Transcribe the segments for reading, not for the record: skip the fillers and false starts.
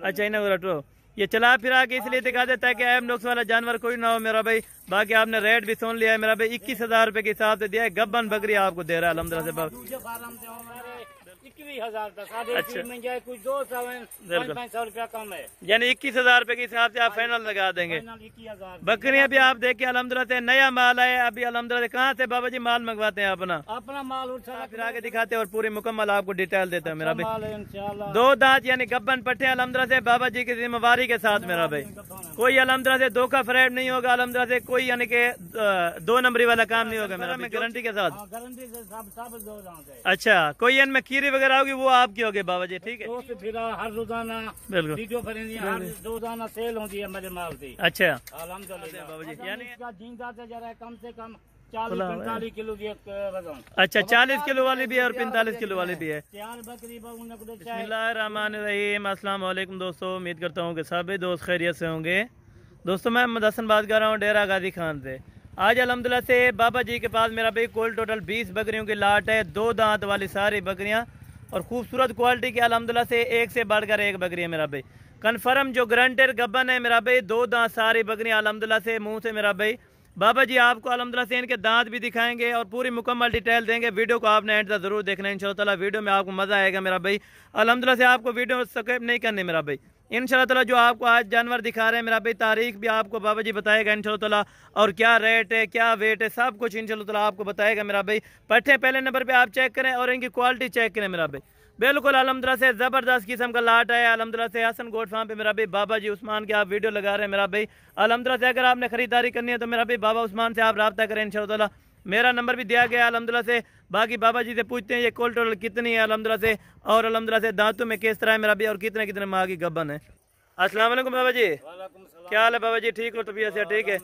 अच्छा इन्हें रटो, ये चला फिरा के इसलिए दिखा देता है कि ऐब नुक्स वाला जानवर कोई ना हो मेरा भाई। बाकी आपने रेट भी सुन लिया है मेरा भाई, 21,000 रुपए के हिसाब से दिया है। गब्बन बकरी आपको दे रहा है अलहमदुलिल्लाह से बाबा। अच्छा कुछ 200 रुपया कम है, यानी 21,000 रुपए के हिसाब से आप फाइनल लगा देंगे। बकरियां भी आप देखिए अलहमदुलिल्लाह से नया माल है अभी अलहमदुलिल्लाह से। कहाँ से बाबा जी माल मंगवाते हैं अपना माल फिर आगे दिखाते हैं और पूरी मुकम्मल आपको डिटेल देते हैं मेरा भाई। 2 दांत यानी गब्बन पट्टे अलहमदुलिल्लाह से बाबा जी की जिम्मेवारी के साथ मेरा भाई। कोई अलहमदुलिल्लाह से धोखा फरेब नहीं होगा अलहमदुलिल्लाह से, कोई यानी कि 2 नंबरी वाला काम नहीं होगा मेरा में गारंटी के साथ। अच्छा कोई इनमें खीरी वगैरह होगी वो आपकी होगी बाबा जी, ठीक है। फिर हर रोजाना बिल्कुल वीडियो हर रोजाना सेल होती है मेरे माल की। अच्छा अल्हम्दुलिल्लाह बाबा जी, यानी इसका जिंदा से जरा कम से कम 40-45 किलो वजन। अच्छा 40 किलो वाली भी है और 45 किलो वाली भी है। बिस्मिल्लाहिर्रहमानिर्रहीम, अस्सलाम वालेकुम दोस्तों, उम्मीद करता हूँ कि सभी दोस्त खैरियत से होंगे। दोस्तों मैं मोहम्मद हसन बात कर रहा हूँ डेरा गाजी खान से। आज अल्हम्दुलिल्लाह से बाबा जी के पास मेरा भाई कुल टोटल 20 बकरियों की लाट है। 2 दांत वाली सारी बकरियाँ और खूबसूरत क्वालिटी की अल्हम्दुलिल्लाह से, एक से बढ़कर एक बकरी है मेरा भाई। कन्फर्म जो गारंटेड गब्बन है मेरा भाई। 2 दांत सारी बकरियाँ अल्हम्दुलिल्लाह से मुँह से मेरा भाई। बाबा जी आपको अल्हम्दुलिल्लाह से इनके दांत भी दिखाएंगे और पूरी मुकम्मल डिटेल देंगे। वीडियो को आपने एंड तक जरूर देखना है इंशाल्लाह ताला, वीडियो में आपको मजा आएगा मेरा भाई। अल्हम्दुलिल्लाह से आपको वीडियो स्किप नहीं करनी मेरा भाई। इंशाल्लाह ताला जो आपको आज जानवर दिखा रहे हैं मेरा भाई, तारीख भी आपको बाबा जी बताएगा इंशाल्लाह ताला, और क्या रेट है क्या वेट है सब कुछ इंशाल्लाह ताला आपको बताएगा मेरा भाई। पट्टे पहले नंबर पे आप चेक करें और इनकी क्वालिटी चेक करें मेरा भाई। बिल्कुल अल्हम्दुलिल्लाह से ज़बरदस्त किस्म का लाट है अल्हम्दुलिल्लाह से। हसन गोट फार्म पे मेरा भाई बाबा जी उस्मान के आप वीडियो लगा रहे हैं मेरा भाई। अल्हम्दुलिल्लाह से अगर आपने खरीदारी करनी है तो मेरा भाई बाबा उस्मान से आप रब्ता करें इंशाल्लाह ताला। मेरा नंबर भी दिया गया अल्हम्दुलिल्लाह से। बाकी बाबा जी से पूछते हैं ये कुल टोटल कितनी है अल्हम्दुलिल्लाह से, और अल्हम्दुलिल्लाह से दांतों में किस तरह है मेरा भाई, और कितने कितने माह की गब्बन है। अस्सलाम वालेकुम बाबा जी, क्या हाल है बाबा जी, ठीक हो तबीयत से? ठीक है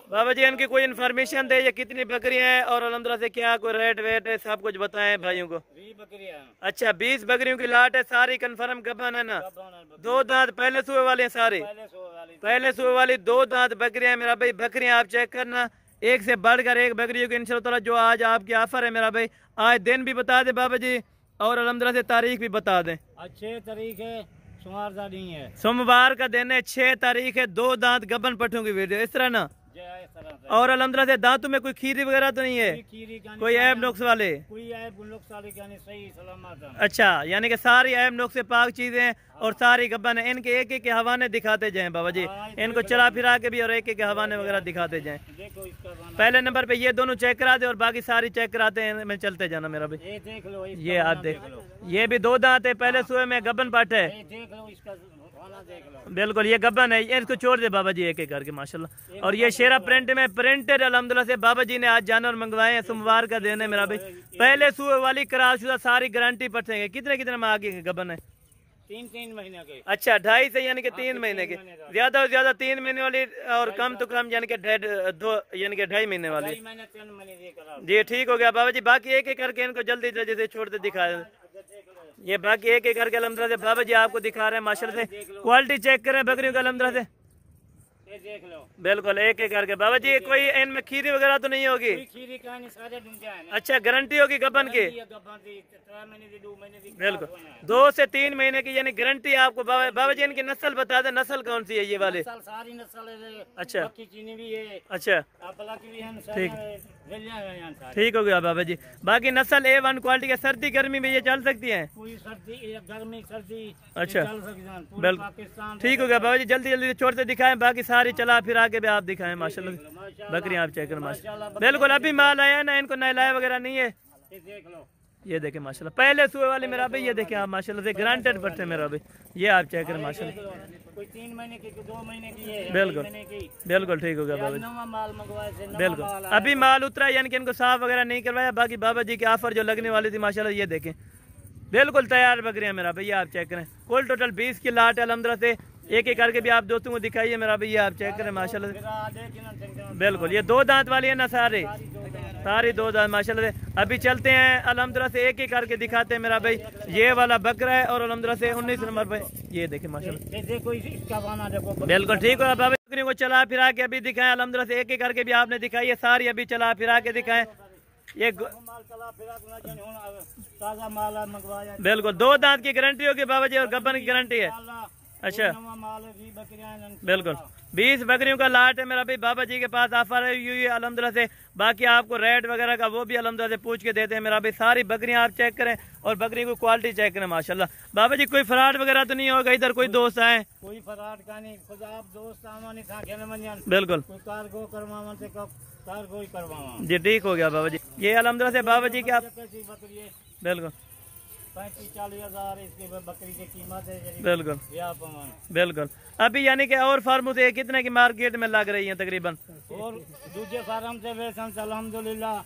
बाबा जी, इनकी कोई इन्फॉर्मेशन दे, ये कितनी बकरियां हैं और अल्हम्दुलिल्लाह से क्या कोई रेट वेट है सब कुछ बताएं भाइयों को। 20 बकरियां। अच्छा 20 बकरियों की लाट है, सारी कंफर्म गब्बन है ना? 2 दांत पहले सुबह वाले हैं सारे, पहले सुबह वाली 2 दांत बकरियां मेरा भाई। बकरियां आप चेक करना, एक से बढ़कर एक बकरियों की इंशाल्लाह ताला। जो आज आपकी ऑफर है मेरा भाई, आज दिन भी बता दे बाबा जी और अल्हम्दुलिल्लाह से तारीख भी बता दें। 6 तारीख है, सोमवार का दिन है, 6 तारीख है। 2 दांत गब्बन पट्टों की वीडियो इस तरह ना, और अल्हम्दुलिल्लाह से दांतों में कोई खीरी वगैरह तो नहीं है, कोई ऐब नुक्स वाले? कोई ऐब नुक्स वाले सही सलामत है। अच्छा यानी कि सारी ऐब नुक्स से पाक चीजें और सारी गब्बन है। इनके एक एक के हवाने दिखाते जाएं बाबा जी, इनको चला फिरा के भी और एक एक के हवाने वगैरह दिखाते जाएं। पहले नंबर पे ये दोनों चेक करा दे और बाकी सारी चेक कराते हैं, मैं चलते जाना मेरा भाई। ये देख लो, ये आप देख, ये भी 2 दांत है, पहले सुबह में गब्बन पट है। बिल्कुल ये गब्बन है, इसको छोड़ दे बाबा जी एक एक करके माशाल्लाह। और ये शेरा प्रिंट में प्रिंटेड अल्हम्दुलिल्लाह से बाबा जी ने आज जानवर मंगवाए हैं। सोमवार का दिन है मेरा भाई। पहले सुबह वाली करारशुदा सारी गारंटी पटेंगे। कितने कितने माह की गब्बन है? 3 महीने के। अच्छा 2.5 से यानी कि 3 महीने के, ज्यादा से ज्यादा 3 महीने वाली और कम तो कम यानी कि 2.5 महीने वाली। जी ठीक हो गया बाबा जी। बाकी एक एक करके इनको जल्दी जल्दी से छोड़ते दिखा दे। ये बाकी एक एक करके अल्हम्दुलिल्लाह से बाबा जी आपको दिखा रहे हैं माशाल्लाह से। क्वालिटी चेक करें बकरियों का अल्हम्दुलिल्लाह से, देख लो बिल्कुल एक एक करके। बाबा जी कोई इनमें खीरी वगैरह तो नहीं होगी? खीरी कहानी सारे अच्छा गारंटी होगी गब्बन की? बिल्कुल 2 से 3 महीने की यानी गारंटी आपको। बाबा जी इनकी नस्ल बता दे, नस्ल कौन सी है ये वाले? सारी नस्ल है। अच्छा चीनी भी है। अच्छा ठीक, ठीक हो गया बाबा जी। बाकी नस्ल A1 क्वालिटी है, सर्दी गर्मी में ये चल सकती है? कोई सर्दी गर्मी सर्दी अच्छा बिल्कुल ठीक हो गया बाबा जी। जल्दी जल्दी छोड़ते दिखाएं, बाकी सारी चला फिर आके भी आप दिखाएं माशाल्लाह। बकरियां आप चेक करें माशाल्लाह, बिल्कुल अभी माल आया ना, इनको नहलाया वगैरह नहीं है। देख लो ये देखें माशाल्लाह, पहले सुबह वाले मेरा भाई। ये देखें आप माशाल्लाह से ग्रांटेड पट्टे मेरा भाई, ये आप चेक करें माशाल्लाह। कोई 3 महीने की, 2 महीने की है। बिल्कुल बिल्कुल ठीक हो गया बाबा जी। नवा माल मंगवाया से, बिल्कुल अभी माल उतरा यानी कि इनको साफ वगैरह नहीं करवाया। बाकी बाबा जी की ऑफर जो लगने वाली थी माशाल्लाह, ये देखें बिल्कुल तैयार बकरियां मेरा भैया आप चेक करें। कुल टोटल 20 की लाट है अल्हम्दुलिल्लाह से। एक एक करके भी आप दोस्तों को दिखाइए मेरा भैया आप चेक करें माशाल्लाह। बिल्कुल ये 2 दांत वाली है ना, सारी 2 दांत माशाल्लाह से। अभी चलते हैं अल्हम्दुलिल्लाह से एक एक करके दिखाते हैं मेरा भाई। ये वाला बकरा है और अल्हम्दुलिल्लाह से 19 नंबर पे ये देखें माशाल्लाह। बिल्कुल ठीक है बाबा, बकरियों को चला फिरा के अभी दिखाएं अल्हम्दुलिल्लाह से। एक एक करके भी आपने दिखाई है, सारी अभी चला फिरा के दिखाएं। ये ताजा माल मंगवाया। बिल्कुल 2 दांत की गारंटी होगी बाबा जी और गब्बन की गारंटी है। अच्छा नवा माल है, 20 बकरियां हैं बिल्कुल 20 बकरियों का लाट है मेरा भाई। बाबा जी के पास ऑफर है हुई है अल्हम्दुलिल्लाह से। बाकी आपको रेट वगैरह का वो भी अल्हम्दुलिल्लाह से पूछ के देते हैं मेरा भाई। सारी बकरियां आप चेक करें और बकरी की क्वालिटी चेक करें माशाल्लाह। बाबा जी कोई फ्रॉड वगैरह तो नहीं होगा? इधर कोई दोस्त आए? कोई फराड का नहीं, खुद आप दोस्त आवानी था के न बिल्कुल कोई कार्गो करवावन से कार्गो ही करवावा जी, ठीक हो गया बाबा जी। ये अल्हम्दुलिल्लाह से बाबा जी के आप कैसी बकरी है? बिल्कुल 35-40 हजार इसकी बकरी की कीमत है। बिल्कुल या पवन बिल्कुल। अभी यानी कि और फार्मों से कितने की मार्केट में लग रही है तकरीबन? और दूसरे फार्म से वैसे अल्हम्दुलिल्लाह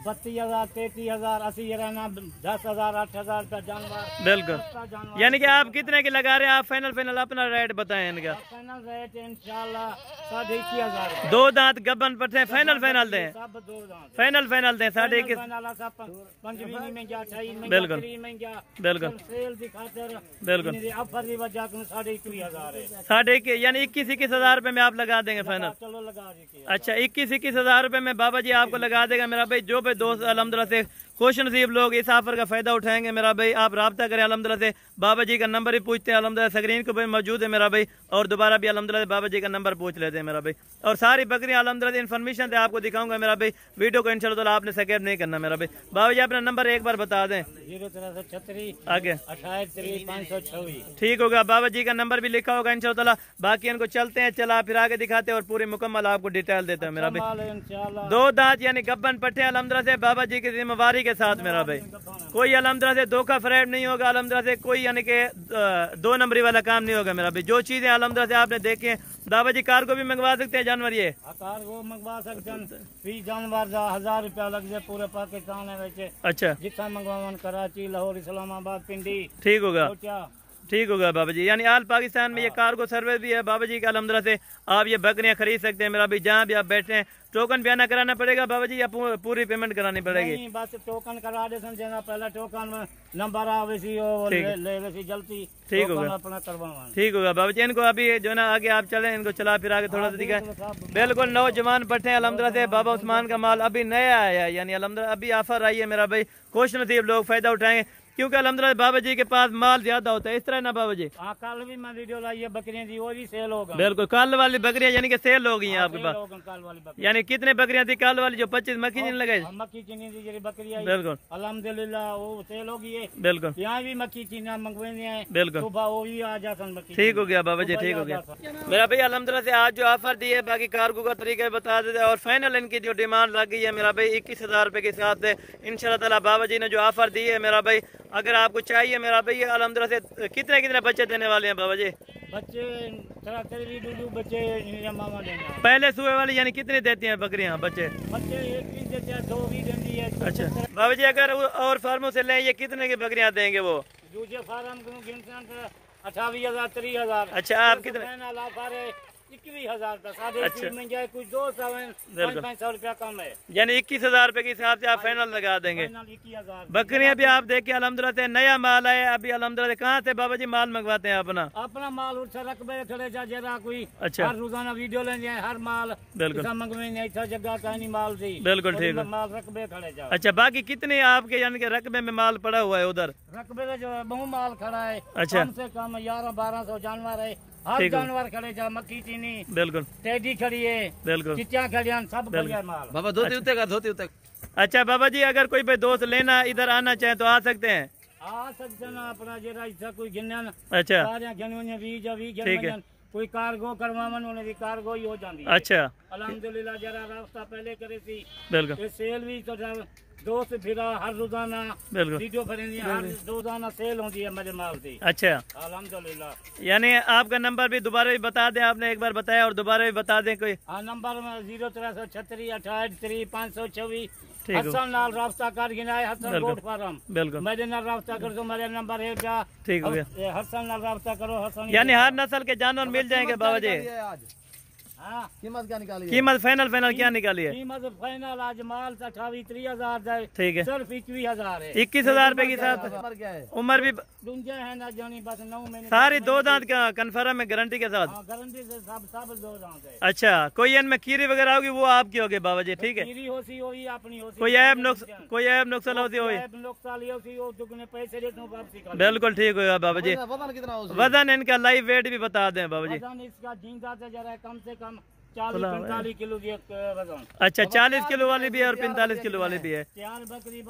32,000 33,000 80,000 10,000 8,000 रुपया जानवर। बिल्कुल जानवर यानी कि आप कितने की लगा रहे हैं? आप फाइनल अपना रेट बताएं इनका। फाइनल रेट इंशाल्लाह 21,500 दो दांत गबन पट्टे फाइनल दें, सब दो दांत फाइनल दें 21,500। पंजवीं में गया 28 में बिल्कुल। 30 में गया बिल्कुल सेल की खातिर बिल्कुल ऑफर की वजह से 21,500 है। 21,500 यानी 21,000 रुपए में आप लगा देंगे फाइनल? चलो लगा दीजिए। अच्छा 21,000 रुपए में बाबा जी आपको लगा देगा मेरा भाई। जो भी दोस्त अल्हम्दुलिल्लाह से खुश नसीब लोग इस ऑफर का फायदा उठाएंगे मेरा भाई, आप राब्ता करें अल्हम्दुलिल्लाह से। बाबा जी का नंबर ही पूछते हैं अल्हम्दुलिल्लाह, स्क्रीन को भी मौजूद है मेरा भाई। और दोबारा भी अल्हम्दुलिल्लाह बाबा जी का नंबर पूछ लेते हैं मेरा भाई। और सारी बकरियां अल्हम्दुलिल्लाह इन्फॉर्मेशन से आपको दिखाऊंगा मेरा भाई। वीडियो को इंशाल्लाह आपने स्किप नहीं करना मेरा भाई। बाबा जी अपना नंबर एक बार बता दें। 036 आगे 28 526। ठीक होगा, बाबा जी का नंबर भी लिखा होगा इंशाल्लाह। बाकी इनको चलते हैं, चला फिर आगे दिखाते हैं और पूरी मुकम्मल आपको डिटेल देते हैं मेरा भाई। इंशाल्लाह दो दांत यानी गब्बन पट्टे अल्हम्दुलिल्लाह से बाबा जी की जिम्मेवारी के साथ मेरा भाई। कोई अल्हम्दुलिल्लाह से धोखा फ्रॉड नहीं होगा अल्हम्दुलिल्लाह से। कोई यानी कि 2 नंबरी वाला काम नहीं होगा मेरा भाई। जो चीजें अल्हम्दुलिल्लाह से आपने देखे हैं, बाबा जी कार को भी मंगवा सकते हैं जानवर ये? कार को मंगवा सकते हैं। फी जानवर 1000 रुपया लग जाए पूरे पाकिस्तान है वैसे। अच्छा जितना मंगवावन कराची लाहौर इस्लामाबाद पिंडी ठीक होगा, सोचा ठीक होगा बाबा जी। यानी आल पाकिस्तान में ये कार्गो सर्विस भी है बाबा जी का अल्हम्दुलिल्लाह से। आप ये बकरियां खरीद सकते हैं मेरा भाई। जहाँ भी आप बैठे हैं टोकन बयाना कराना पड़ेगा बाबा जी या पूरी पेमेंट करानी पड़ेगी? नहीं बस टोकन करा दे देना पहला टोकन में नंबर आवे सी और ले वैसी जल्दी ठीक होगा, अपना करवावा। ठीक होगा बाबा जी। इनको अभी जो ना आगे आप चले, इनको चला फिर आगे थोड़ा सा दिखाए। बिल्कुल नौजवान पट्टे अल्हम्दुलिल्लाह से बाबा उस्मान का माल अभी नया आया है, यानी अल्हम्दुलिल्लाह अभी ऑफर आई है मेरा भाई। खुश नसीब लोग फायदा उठाएंगे क्योंकि अल्हम्दुलिल्लाह बाबा जी के पास माल ज्यादा होता है। इस तरह ना बाबा जी? हाँ कल भी मैं वीडियो लाई है बकरियां दी, वो भी सेल होगा। बिल्कुल कल वाली बकरियां यानी कि सेल हो गई हैं आपके पास? कल वाली बकरी यानी कितने बकरियां थी कल वाली जो 25 मक्खी नहीं लगाई? मक्खी चीनी दी जरी बकरी आई बिल्कुल अल्हम्दुलिल्लाह वो सेल हो गई है। बिल्कुल यहाँ भी मक्खी चीना मंगवाने हैं बिल्कुल सुबह वो भी आ जाता मक्खी। ठीक हो गया बाबा जी, ठीक हो गया मेरा भाई। अल्हम्दुलिल्लाह से आज जो ऑफर दी है बाकी कार्गो का तरीका बता देते और फाइनल इनकी जो डिमांड लग गई है मेरा भाई 21,000 रुपए के हिसाब से इंशाल्लाह ताला बाबा जी ने जो ऑफर दी है मेरा भाई। अगर आपको चाहिए मेरा भाई अल्हम्दुलिल्लाह से कितने बच्चे देने वाले हैं बाबा जी? बच्चे बच्चे मामा देना पहले सुबह वाली यानी कितनी देती हैं बकरियां बच्चे? बच्चे 1 भी देते हैं 2 भी देती है। अच्छा बाबा जी अगर और फार्मों से लें ये कितने की बकरियां देंगे वो? दूसरे फार्म को 28,000 30,000। अच्छा आप कितने? 21,000 का साढ़े अच्छा। में जाए कुछ 200 रुपया कम है। यानी 21,000 रुपए के हिसाब से आप फाइनल लगा देंगे? 21,000 बकरियां भी आप देखिए अल्हम्दुलिल्लाह से नया माल है अभी अल्हम्दुलिल्लाह से। कहाँ से बाबा जी माल मंगवाते हैं अपना माल उठ रकबे खड़े जा जरा कोई अच्छा हर रोजाना वीडियो लेंगे हर माल बिल्कुल मंगवाएंगे ऐसा जगह का नहीं माल दी बिल्कुल ठीक है। माल रकबे खड़े जा। अच्छा बाकी कितने आपके यानी कि रकबे में माल पड़ा हुआ है उधर? रकबे में जो बहु माल खड़ा है अच्छा कम से कम 1100-1200 जानवर है। हर जानवर खड़े जा मक्खी चीनी बिल्कुल टेडी खड़ी है बिल्कुल चिट्टियां खड़ी हैं सब खड़ी है माल। बाबा धोती उतरेगा धोती उतर। अच्छा बाबा जी अगर कोई भाई दोस्त लेना इधर आना चाहे तो आ सकते हैं? आ सकते ना अपना जरा ऐसा कोई गिनन अच्छा सारे गिनवन भी ठीक है। कोई कार्गो करवावन उन्हें भी कार्गो ही हो जाती है। अच्छा अल्हम्दुलिल्लाह जरा रास्ता पहले करे थी बिल्कुल ये सेल भी तो दोस्त फिरा हर रोजाना बिल्कुल वीडियो बनेंगी हर रोजाना सेल होती है मेरे माल की अच्छा अल्हम्दुलिल्लाह। यानी आपका नंबर भी दोबारा भी बता दें, आपने एक बार बताया और दोबारा भी बता दें कोई। हाँ नंबर में 036 28 526 ठीक है। हसन नाल रास्ता कर गिनाए हसन बिल्कुल। रोड फार्म बिल्कुल मेरे नाल रास्ता कर दो मेरे नंबर है क्या ठीक हो गया। हसन नाल रास्ता करो हसन यानी हर नस्ल के जानवर मिल जाएंगे बाबा जी? हाँ कीमत क्या निकाली है? कीमत फाइनल क्या निकाली है? कीमत फाइनल आज माल 28-30,000 जाए, ठीक है, सिर्फ 21,000 है। 21,000 रुपए के साथ। उम्र क्या है? उम्र भी दूंजा है ना जानी, बस 9 महीने सारी 2 दांत का कन्फर्म है, गारंटी के साथ। हाँ, गारंटी से सब 2 दांत है। अच्छा, कोई इनमें कीरी वगैरह होगी वो आपकी होगी बाबा जी, ठीक है? कीरी होसी होई अपनी होसी, कोई ऐब नुक्स होती होगी? नुकसान होसी हो, दुगने पैसे देता हूँ वापसी कर। बिल्कुल ठीक होगा बाबा जी। वजन कितना हो? वजन इनका लाइव वेट भी बता दें बाबा जी। वजन इसका झींगा से जरा कम से कम 40-45 किलो की एक वजन। अच्छा, 40 किलो वाली भी है और 45 किलो वाली भी है। तैयार बकरी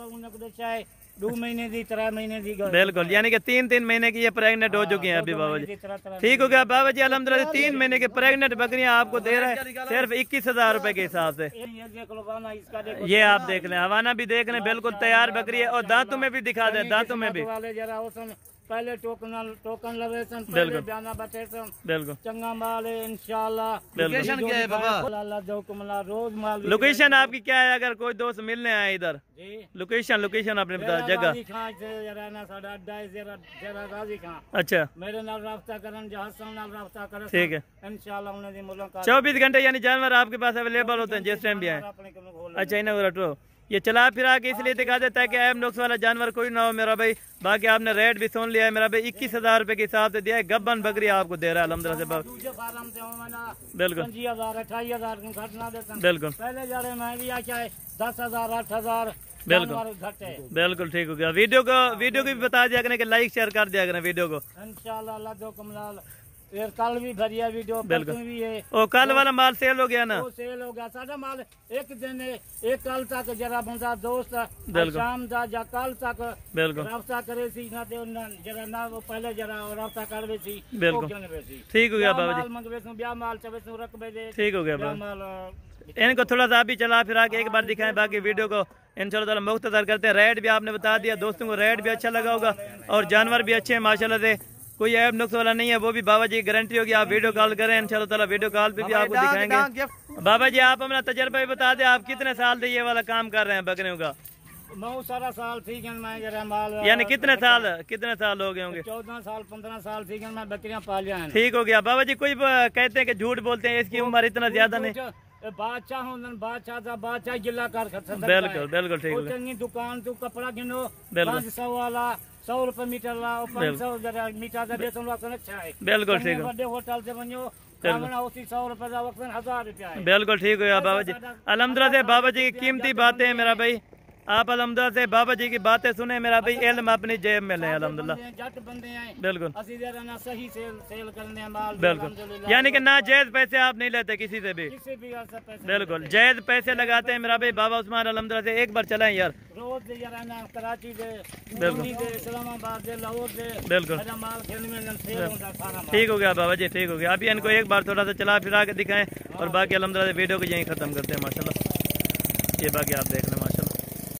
चाहे 2 महीने दी, 3 महीने दी। बिल्कुल, यानी कि 3 महीने की ये प्रेग्नेंट हो चुकी हैं अभी बाबा जी। ठीक हो गया बाबा जी, अल्हम्दुलिल्लाह 3 महीने के प्रेग्नेंट बकरियां आपको दे रहा है सिर्फ 21,000 रुपए के हिसाब से। ये आप देख लें, हवाना भी देख लें, बिल्कुल तैयार बकरी है। और दांतों में भी दिखा दे, दांतों में भी पहले टोकन लवेसन, बिल्कुल बयाना बटेसन, बिल्कुल चंगा माल है इंशाल्लाह। लोकेशन क्या है बाबा? रोज माल। लोकेशन आपकी क्या है? अगर कोई दोस्त मिलने आए इधर, जी लोकेशन आपने बताया जगह? अच्छा, मेरे नाल राब्ता करन, जहां नाल राब्ता करे, ठीक है इंशाल्लाह उन्हें दी मुलाकात। 24 घंटे यानी जानवर आपके पास अवेलेबल होते हैं जिस टाइम भी आए? अपने को खोल। अच्छा, इन्हें रटो, ये चला फिरा के इसलिए दिखा देता है कि ऐब नुक्स वाला जानवर कोई ना हो मेरा भाई। बाकी आपने रेट भी सुन लिया है मेरा भाई, 21,000 रुपए के हिसाब से दिया है। गब्बन बकरी आपको दे रहा है अल्हम्दुलिल्लाह से बाबा। बिल्कुल 25,000-28,000 बिल्कुल पहले जा रहे मैं भी आके 10,000 8,000 बिल्कुल घटे। बिल्कुल ठीक हो गया। वीडियो को भी बता दिया करें कि लाइक शेयर कर दिया करें वीडियो को इंशाल्लाह। अल्लाह दो कमलाल। फिर कल भी भरिया वीडियो भी है। ओ कल वाला माल सेल हो गया ना? वो सेल हो गया सारा माल। एक दिन एक कल तक जरा बंदा दोस्त बिल्कुल। शाम दा जा कल तक बिल्कुल रास्ता करे सी ना ते जरा ना वो पहले जरा रास्ता करवे सी। बिल्कुल ठीक हो गया बाबा जी। मंगवे सु ब्याह माल चवे सु रकबे दे। ठीक हो गया बाबा। माल इनको थोड़ा सा अभी चला फिरा के एक बार दिखाएं, बाकी वीडियो को इंशाल्लाह ताला मुख्तसर करते हैं। रेट भी आपने बता दिया, दोस्तों को रेट भी अच्छा लगा होगा और जानवर भी अच्छे हैं माशाल्लाह से, कोई ऐब नुक्स वाला नहीं है। वो भी बाबा जी गारंटी होगी, आप वीडियो कॉल करें इंशाल्लाह ताला, वीडियो कॉल पे भी आपको दिखाएंगे। बाबा जी आप अपना तजर्बा भी बता दें, आप कितने साल से ये वाला काम कर रहे हैं बकरियों का? बहुत सारा साल ठीक है मैं जरा माल। यानी कितने साल हो गए होंगे? 14 साल 15 साल ठीक है मैं बकरियां पालिया हैं। ठीक हो गया बाबा जी। कोई कहते हैं कि झूठ बोलते हैं, इसकी उम्र इतना ज्यादा नहीं। बादशाह बादशाह गिला कर बिल्कुल बिल्कुल ठीक हो गया। दुकान तू कपड़ा गिनो बिल्कुल 500 वाला 100 रुपए मीटर ला 500 जरा मीटर का बेचन वाला अच्छा है। बिल्कुल ठीक है। बड़े होटल से बनो खाना होती 100 रुपए का वक्त 1000 रुपया है। बिल्कुल ठीक हो गया बाबा जी। अल्हम्दुलिल्लाह से बाबा जी की कीमती बातें हैं मेरा भाई। आप अल्हम्दुलिल्लाह से बाबा जी की बातें सुने मेरा भाई, इल्म अपनी जेब में लें अल्हम्दुलिल्लाह। जट बंदे हैं बिल्कुल असि जरा ना सही सेल करने माल। बिल्कुल, यानी कि ना जायज पैसे आप नहीं लेते किसी से भी। किसी भी पैसे बिल्कुल जायज पैसे लगाते हैं मेरा भाई बाबा उस्मान अल्हम्दुलिल्लाह से। एक बार चलाएं यार रोज दे जरा ना कराची दे, बिल्कुल दे इस्लामाबाद दे, लाहौर दे, बिल्कुल माल खेल में सेल होता सारा। ठीक हो गया बाबा जी, ठीक हो गया। अभी इनको एक बार थोड़ा सा चला फिरा के दिखाएं और बाकी अल्हम्दुलिल्लाह वीडियो को यहीं खत्म करते हैं माशाल्लाह। ये बाकी आप देख लें।